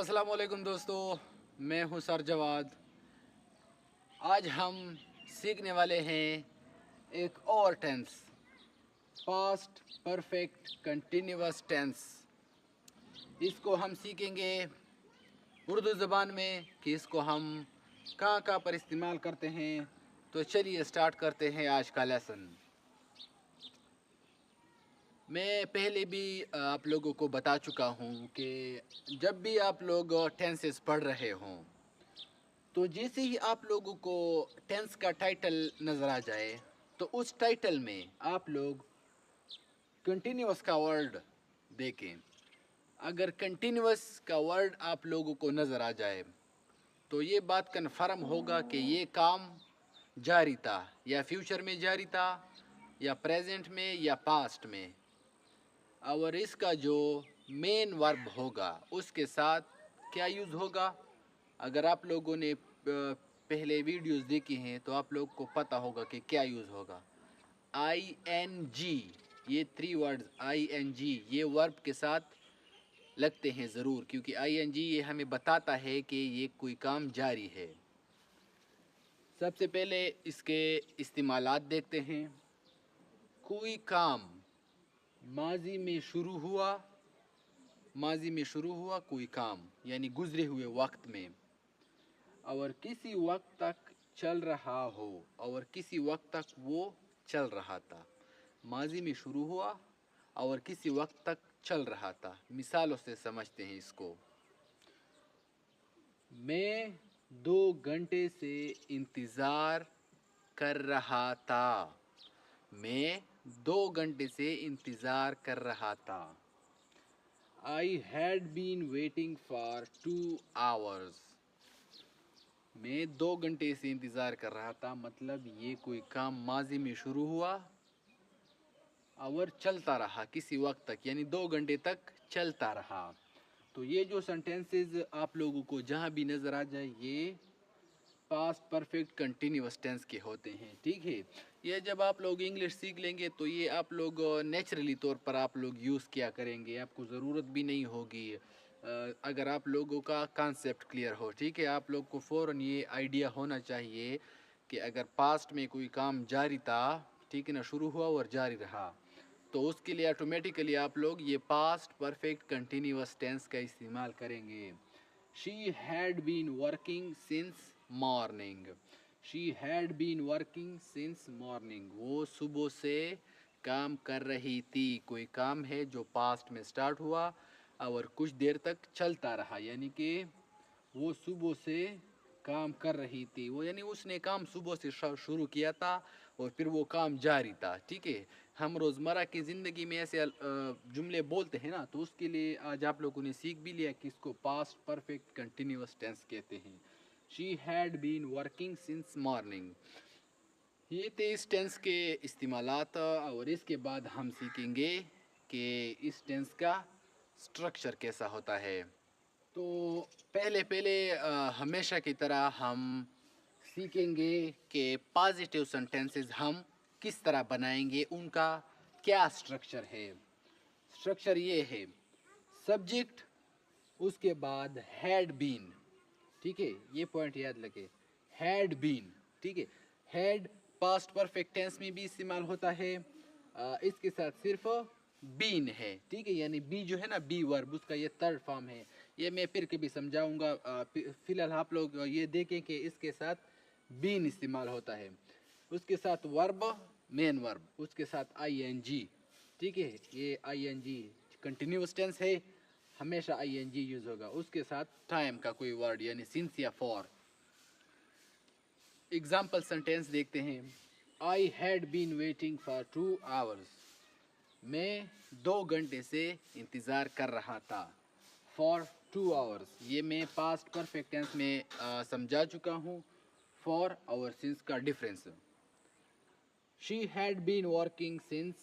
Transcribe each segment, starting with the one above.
अस्सलाम वालेकुम दोस्तों, मैं हूं सर जवाद। आज हम सीखने वाले हैं एक और tense, past perfect continuous tense. इसको हम सीखेंगे उर्दू ज़बान में कि इसको हम कहाँ कहाँ पर इस्तेमाल करते हैं। तो चलिए स्टार्ट करते हैं आज का लेसन। मैं पहले भी आप लोगों को बता चुका हूँ कि जब भी आप लोग टेंसेस पढ़ रहे हों तो जैसे ही आप लोगों को टेंस का टाइटल नज़र आ जाए तो उस टाइटल में आप लोग कंटिन्यूअस का वर्ड देखें। अगर कंटिन्यूअस का वर्ड आप लोगों को नज़र आ जाए तो ये बात कन्फर्म होगा कि ये काम जारी था, या फ्यूचर में जारी था, या प्रेजेंट में, या पास्ट में। और इसका जो मेन वर्ब होगा उसके साथ क्या यूज़ होगा। अगर आप लोगों ने पहले वीडियोस देखी हैं तो आप लोग को पता होगा कि क्या यूज़ होगा। ING, ये 3 वर्ड्स ING ये वर्ब के साथ लगते हैं ज़रूर, क्योंकि ING ये हमें बताता है कि ये कोई काम जारी है। सबसे पहले इसके इस्तेमालात देखते हैं। कोई काम माजी में शुरू हुआ, माजी में शुरू हुआ कोई काम यानी गुज़रे हुए वक्त में, और किसी वक्त तक चल रहा हो, और किसी वक्त तक वो चल रहा था। माजी में शुरू हुआ और किसी वक्त तक चल रहा था। मिसालों से समझते हैं इसको। मैं 2 घंटे से इंतज़ार कर रहा था। मैं 2 घंटे से इंतज़ार कर रहा था। I had been waiting for 2 hours. मैं 2 घंटे से इंतज़ार कर रहा था, मतलब ये कोई काम माजी में शुरू हुआ और चलता रहा किसी वक्त तक, यानी 2 घंटे तक चलता रहा। तो ये जो सेंटेंसेस आप लोगों को जहाँ भी नज़र आ जाए ये पास्ट परफेक्ट कंटिन्यूअस टेंस के होते हैं, ठीक है। ये जब आप लोग इंग्लिश सीख लेंगे तो ये आप लोग नेचुरली तौर पर आप लोग यूज़ किया करेंगे, आपको ज़रूरत भी नहीं होगी। अगर आप लोगों का कॉन्सेप्ट क्लियर हो, ठीक है। आप लोग को फ़ौरन ये आइडिया होना चाहिए कि अगर पास्ट में कोई काम जारी था, ठीक है ना, शुरू हुआ और जारी रहा, तो उसके लिए ऑटोमेटिकली आप लोग ये पास्ट परफेक्ट कंटिन्यूअस टेंस का इस्तेमाल करेंगे। She had been working since morning. She had been working since morning. वो सुबह से काम कर रही थी। कोई काम है जो पास्ट में स्टार्ट हुआ और कुछ देर तक चलता रहा, यानी कि वो सुबह से काम कर रही थी। वो यानी उसने काम सुबह से शुरू किया था और फिर वो काम जारी था, ठीक है। हम रोज़मर्रा की ज़िंदगी में ऐसे जुमले बोलते हैं ना, तो उसके लिए आज आप लोगों ने सीख भी लिया कि इसको पास्ट परफेक्ट कंटिन्यूअस टेंस कहते हैं। She had been working since morning. ये थे इस टेंस के इस्तेमालात, और इसके बाद हम सीखेंगे कि इस टेंस का स्ट्रक्चर कैसा होता है। तो पहले पहले हमेशा की तरह हम सीखेंगे कि पॉजिटिव सेंटेंसेस हम किस तरह बनाएंगे, उनका क्या स्ट्रक्चर है। स्ट्रक्चर ये है, सब्जेक्ट, उसके बाद हैड बीन, ठीक है। ये पॉइंट याद लगे, हैड बीन, ठीक है। हैड पास्ट परफेक्ट टेंस में भी इस्तेमाल होता है। इसके साथ सिर्फ बीन है, ठीक है। यानी बी जो है ना, बी वर्ब, उसका ये थर्ड फॉर्म है। ये मैं फिर कभी समझाऊंगा। फिलहाल आप लोग ये देखें कि इसके साथ बीन इस्तेमाल होता है। उसके साथ वर्ब, मेन वर्ब, उसके साथ ING, ठीक है। ये ING कंटिन्यूअस टेंस है, हमेशा ING यूज होगा। उसके साथ टाइम का कोई वर्ड यानी सिंस या फॉर। एग्जाम्पल सेंटेंस देखते हैं। I had been waiting for 2 hours। मैं 2 घंटे से इंतज़ार कर रहा था। फॉर 2 hours ये मैं पास्ट परफेक्ट टेंस में समझा चुका हूँ। फॉर और सिंस का difference. She had been working since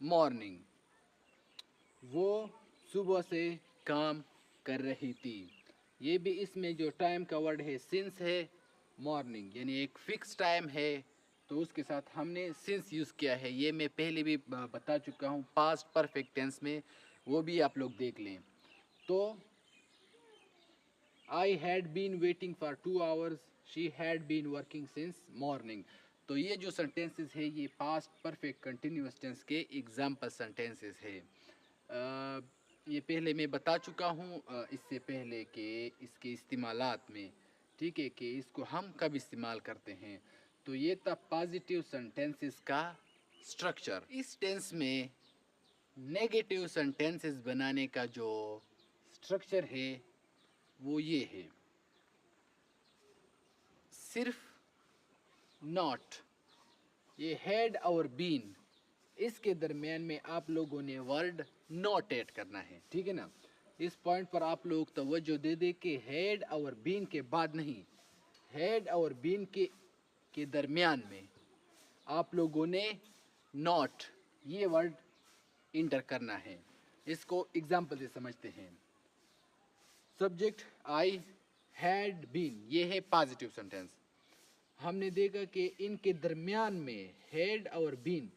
morning. वो सुबह से काम कर रही थी। ये भी इसमें जो टाइम का वर्ड है सिंस है, मॉर्निंग यानी एक फिक्स टाइम है, तो उसके साथ हमने सिंस यूज़ किया है। ये मैं पहले भी बता चुका हूँ पास्ट परफेक्ट टेंस में, वो भी आप लोग देख लें। तो I had been waiting for 2 hours, she had been working since morning. तो ये जो सेंटेंसेस है ये पास्ट परफेक्ट कंटिन्यूअस टेंस के एग्जाम्पल सेंटेंसेस है। ये पहले मैं बता चुका हूँ इससे पहले कि इसके इस्तेमालात में, ठीक है, कि इसको हम कब इस्तेमाल करते हैं। तो ये था पॉजिटिव सेंटेंसेस का स्ट्रक्चर। इस टेंस में नेगेटिव सेंटेंसेस बनाने का जो स्ट्रक्चर है वो ये है, सिर्फ नॉट, ये हैड और बीन, इसके दरमियान में आप लोगों ने वर्ड नॉट ऐड करना है, ठीक है ना। इस पॉइंट पर आप लोग तवज्जो दे दे कि हैड और बीन के बाद नहीं, हैड और बीन के दरमियान में आप लोगों ने नॉट ये वर्ड इंटर करना है। इसको एग्जाम्पल से समझते हैं। सब्जेक्ट आई हैड बीन, ये है पॉजिटिव सेंटेंस। हमने देखा कि इनके दरमियान में, हैड और बीन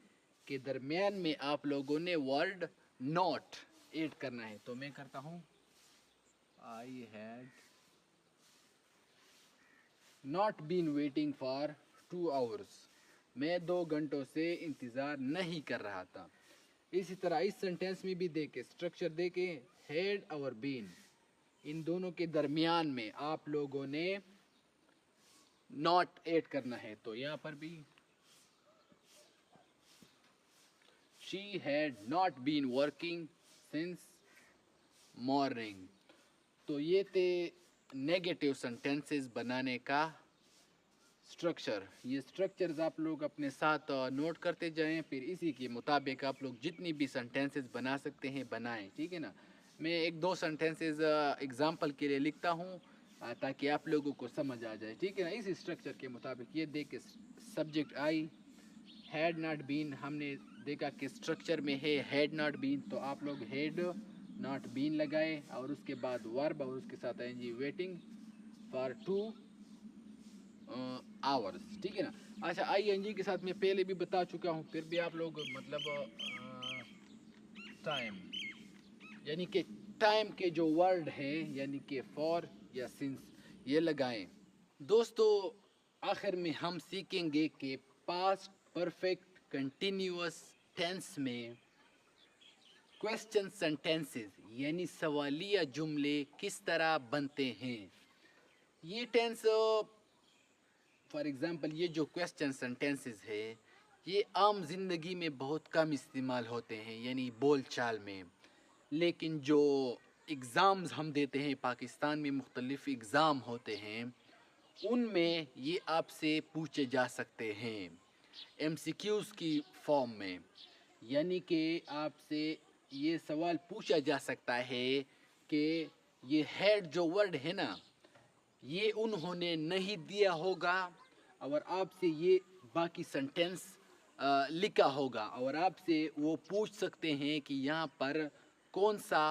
के दरमियान में आप लोगों ने वर्ड नॉट ऐड करना है। तो मैं करता हूं, I had not been waiting for 2 hours, मैं 2 घंटों से इंतज़ार नहीं कर रहा था। इसी तरह इस सेंटेंस में भी देखे, स्ट्रक्चर देखे, हैड और बीन, इन दोनों के दरमियान में आप लोगों ने नॉट ऐड करना है। तो यहाँ पर भी she had not been working since morning. तो ये थे नेगेटिव सेंटेंसेस बनाने का स्ट्रक्चर। ये स्ट्रक्चर्स आप लोग अपने साथ नोट करते जाएं, फिर इसी के मुताबिक आप लोग जितनी भी सेंटेंसेस बना सकते हैं बनाएं, ठीक है ना। मैं 1-2 सेंटेंसेस एग्जांपल के लिए लिखता हूँ ताकि आप लोगों को समझ आ जाए, ठीक है ना। इस स्ट्रक्चर के मुताबिक ये देख के subject I had not been, हमने देखा कि स्ट्रक्चर में है हैड नॉट बीन, तो आप लोग हैड नॉट बीन लगाए और उसके बाद वर्ब और उसके साथ आएंगे वेटिंग फॉर 2 hours, ठीक है ना। अच्छा, आई एन जी के साथ मैं पहले भी बता चुका हूँ, फिर भी आप लोग मतलब टाइम, यानी कि टाइम के जो वर्ड है यानी कि फॉर या सिंस ये लगाएं। दोस्तों आखिर में हम सीखेंगे कि पास्ट परफेक्ट कंटिन्यूअस टेंस में क्वेश्चन सेंटेंसेस यानी सवालिया जुमले किस तरह बनते हैं। ये टेंस फॉर एग्जांपल ये जो क्वेश्चन सेंटेंसेस है ये आम ज़िंदगी में बहुत कम इस्तेमाल होते हैं यानी बोल चाल में, लेकिन जो एग्ज़ाम्स हम देते हैं पाकिस्तान में मुख्तलिफ एग्ज़ाम होते हैं उनमें ये आपसे पूछे जा सकते हैं MCQs की फॉर्म में। यानी कि आपसे ये सवाल पूछा जा सकता है कि ये हेड जो वर्ड है ना ये उन्होंने नहीं दिया होगा और आपसे ये बाकी सेंटेंस लिखा होगा और आपसे वो पूछ सकते हैं कि यहाँ पर कौन सा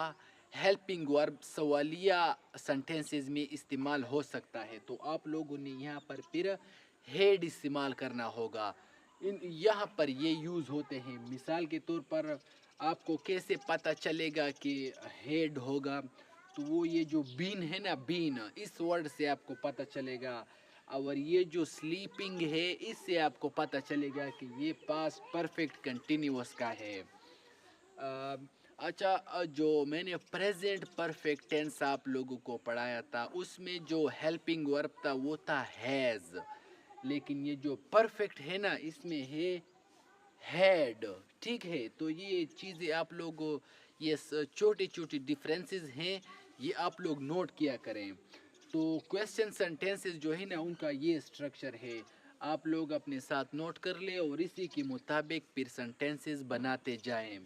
हेल्पिंग वर्ब सवालिया सेंटेंसेस में इस्तेमाल हो सकता है। तो आप लोगों ने यहाँ पर फिर हेड इस्तेमाल करना होगा। इन यहाँ पर ये यूज़ होते हैं। मिसाल के तौर पर आपको कैसे पता चलेगा कि हेड होगा, तो वो ये जो बीन है ना, बीन, इस वर्ड से आपको पता चलेगा। और ये जो स्लीपिंग है इससे आपको पता चलेगा कि ये पास्ट परफेक्ट कंटिन्यूअस का है। अच्छा, जो मैंने प्रेजेंट परफेक्ट टेंस आप लोगों को पढ़ाया था उसमें जो हेल्पिंग वर्ब था वो था हैज़, लेकिन ये जो परफेक्ट है ना इसमें है हैड, ठीक है। तो ये चीज़ें आप लोग, ये छोटी छोटी डिफरेंसेस हैं, ये आप लोग नोट किया करें। तो क्वेश्चन सेंटेंसेस जो है ना उनका ये स्ट्रक्चर है, आप लोग अपने साथ नोट कर ले और इसी के मुताबिक फिर सेंटेंसेस बनाते जाएं।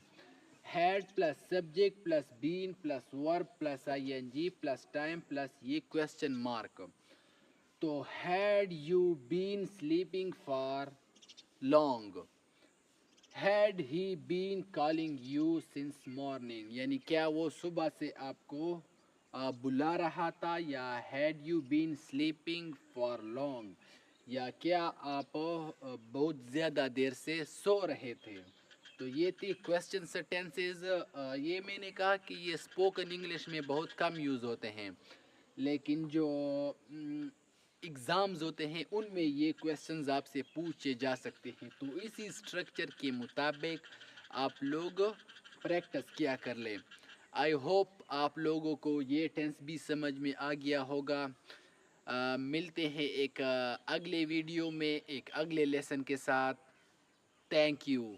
Had plus subject plus been plus verb plus ING plus time plus ये क्वेश्चन मार्क। तो had you been sleeping for long, had he been calling you since morning, यानी क्या वो सुबह से आपको बुला रहा था, या had you been sleeping for long, या क्या आप बहुत ज़्यादा देर से सो रहे थे। तो ये थी क्वेश्चन सेंटेंसेस। ये मैंने कहा कि ये स्पोकन इंग्लिश में बहुत कम यूज़ होते हैं, लेकिन जो एग्ज़ाम्स होते हैं उनमें ये क्वेश्चंस आपसे पूछे जा सकते हैं। तो इसी स्ट्रक्चर के मुताबिक आप लोग प्रैक्टिस किया कर लें। आई होप आप लोगों को ये टेंस भी समझ में आ गया होगा। मिलते हैं एक अगले वीडियो में एक अगले लेसन के साथ। Thank you.